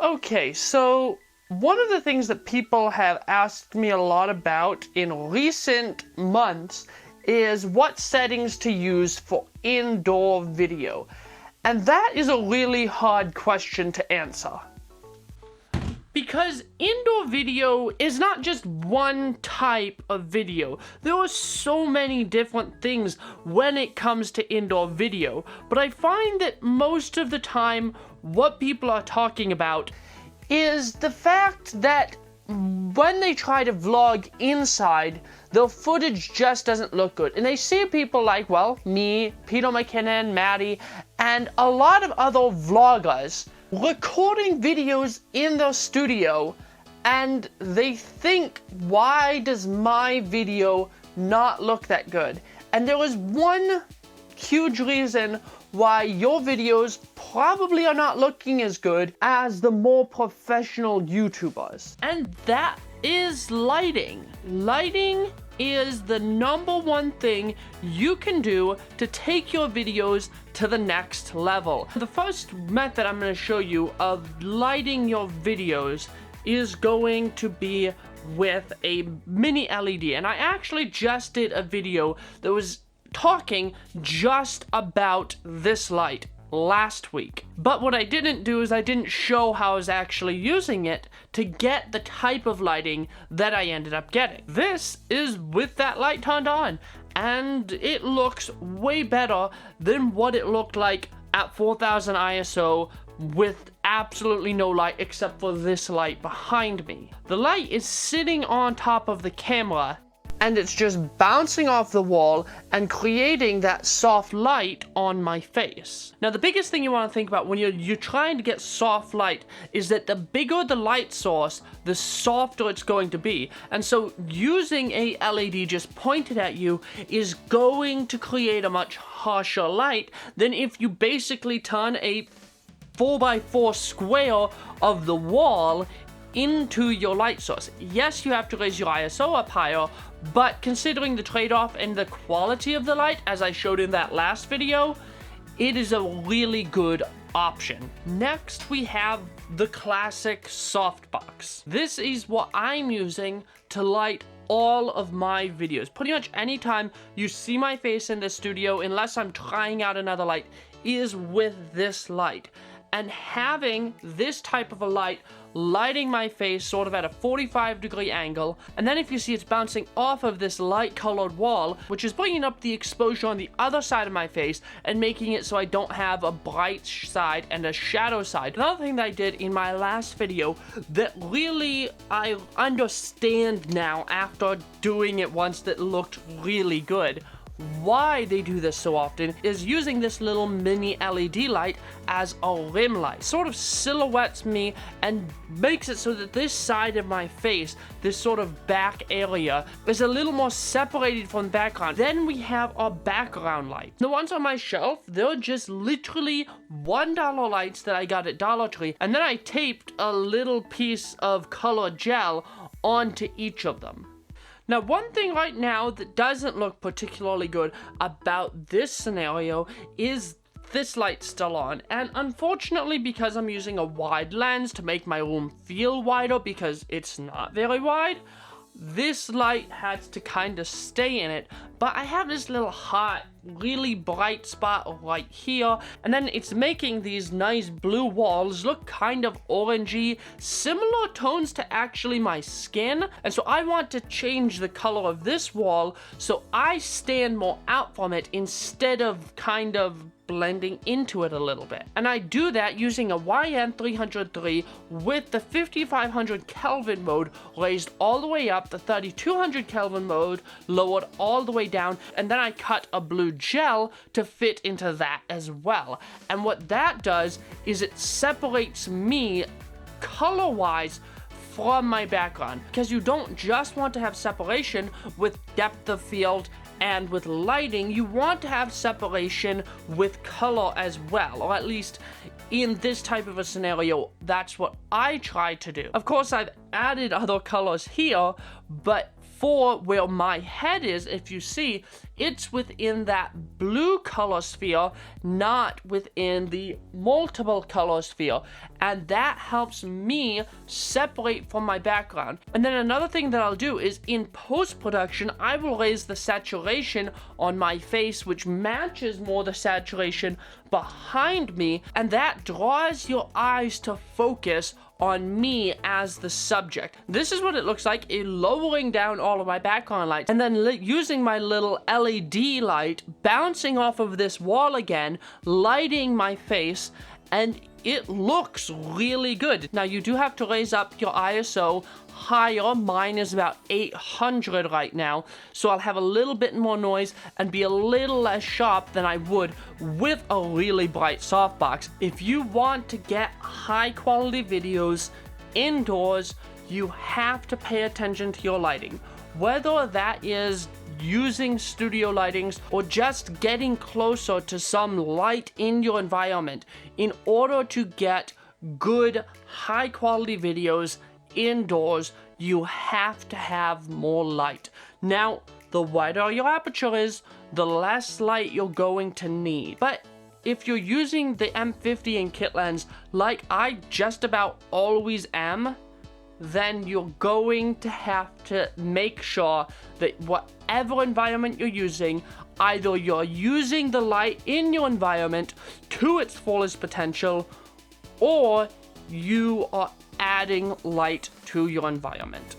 Okay, so one of the things that people have asked me a lot about in recent months is what settings to use for indoor video. And that is a really hard question to answer. Because indoor video is not just one type of video. There are so many different things when it comes to indoor video, but I find that most of the time what people are talking about is the fact that when they try to vlog inside, the footage just doesn't look good. And they see people like, well, me, Peter McKinnon, Maddie, and a lot of other vloggers recording videos in their studio, and they think, why does my video not look that good? And there is one huge reason why your videos probably are not looking as good as the more professional YouTubers. And that is lighting. Lighting is the #1 thing you can do to take your videos to the next level. The first method I'm going to show you of lighting your videos is going to be with a mini LED. And I actually just did a video that was talking just about this light last week. But what I didn't do is I didn't show how I was actually using it to get the type of lighting that I ended up getting. This is with that light turned on, and it looks way better than what it looked like at 4000 ISO with absolutely no light except for this light behind me. The light is sitting on top of the camera, and it's just bouncing off the wall and creating that soft light on my face. Now, the biggest thing you want to think about when you're trying to get soft light is that the bigger the light source, the softer it's going to be. And so using a LED just pointed at you is going to create a much harsher light than if you basically turn a 4x4 square of the wall into your light source. Yes, you have to raise your ISO up higher, but considering the trade-off and the quality of the light, as I showed in that last video, it is a really good option. Next, we have the classic Softbox. This is what I'm using to light all of my videos. Pretty much anytime you see my face in the studio, unless I'm trying out another light, is with this light. And having this type of a light lighting my face sort of at a 45-degree angle, and then if you see it's bouncing off of this light colored wall, which is bringing up the exposure on the other side of my face and making it so I don't have a bright side and a shadow side. Another thing that I did in my last video that really I understand now after doing it once that looked really good, why they do this so often, is using this little mini LED light as a rim light. Sort of silhouettes me and makes it so that this side of my face, this sort of back area, is a little more separated from the background. Then we have our background light. The ones on my shelf, they're just literally $1 lights that I got at Dollar Tree, and then I taped a little piece of color gel onto each of them. Now, one thing right now that doesn't look particularly good about this scenario is this light still on, and unfortunately, because I'm using a wide lens to make my room feel wider because it's not very wide, this light has to kind of stay in it. But I have this little hot, really bright spot right here, and then it's making these nice blue walls look kind of orangey, similar tones to actually my skin. And so I want to change the color of this wall so I stand more out from it instead of kind of blending into it a little bit. And I do that using a YN303 with the 5500 Kelvin mode raised all the way up, the 3200 Kelvin mode lowered all the way down, and then I cut a blue gel to fit into that as well. And what that does is it separates me color-wise from my background, because you don't just want to have separation with depth of field and with lighting, you want to have separation with color as well, or at least in this type of a scenario, that's what I try to do. Of course, I've added other colors here, but for where my head is, if you see, it's within that blue color sphere, not within the multiple color sphere. And that helps me separate from my background. And then another thing that I'll do is in post-production, I will raise the saturation on my face, which matches more the saturation behind me, and that draws your eyes to focus on me as the subject. This is what it looks like in lowering down all of my background lights, and then using my little LED light, bouncing off of this wall again, lighting my face, and it looks really good. Now you do have to raise up your ISO higher. Mine is about 800 right now, so I'll have a little bit more noise and be a little less sharp than I would with a really bright softbox. If you want to get high quality videos indoors, you have to pay attention to your lighting, whether that is using studio lightings or just getting closer to some light in your environment. In order to get good high quality videos indoors, you have to have more light. Now, the wider your aperture is, the less light you're going to need. But if you're using the M50 in kit lens, like I just about always am, then you're going to have to make sure that whatever environment you're using, either you're using the light in your environment to its fullest potential, or you are adding light to your environment.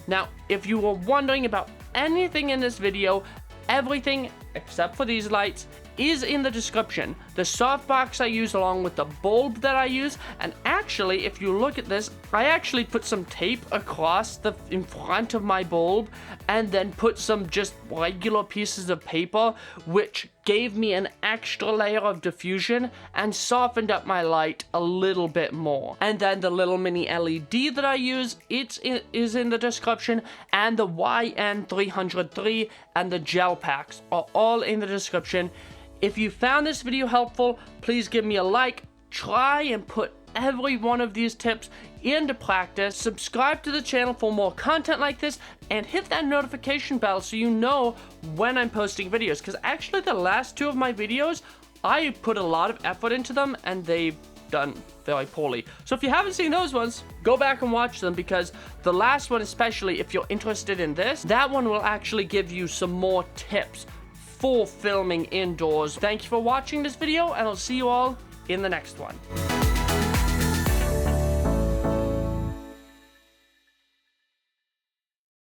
Now, if you were wondering about anything in this video, everything except for these lights is in the description. The softbox I use along with the bulb that I use, and actually if you look at this, I actually put some tape across in front of my bulb and then put some just regular pieces of paper, which gave me an extra layer of diffusion and softened up my light a little bit more. And then the little mini LED that I use, is in the description, and the YN303 and the gel packs are all in the description. If you found this video helpful, please give me a like. Try and put every one of these tips into practice. Subscribe to the channel for more content like this, and hit that notification bell so you know when I'm posting videos, because actually the last two of my videos, I put a lot of effort into them and they've done very poorly. So if you haven't seen those ones, go back and watch them, because the last one, especially if you're interested in this, that one will actually give you some more tips for filming indoors. Thank you for watching this video, and I'll see you all in the next one.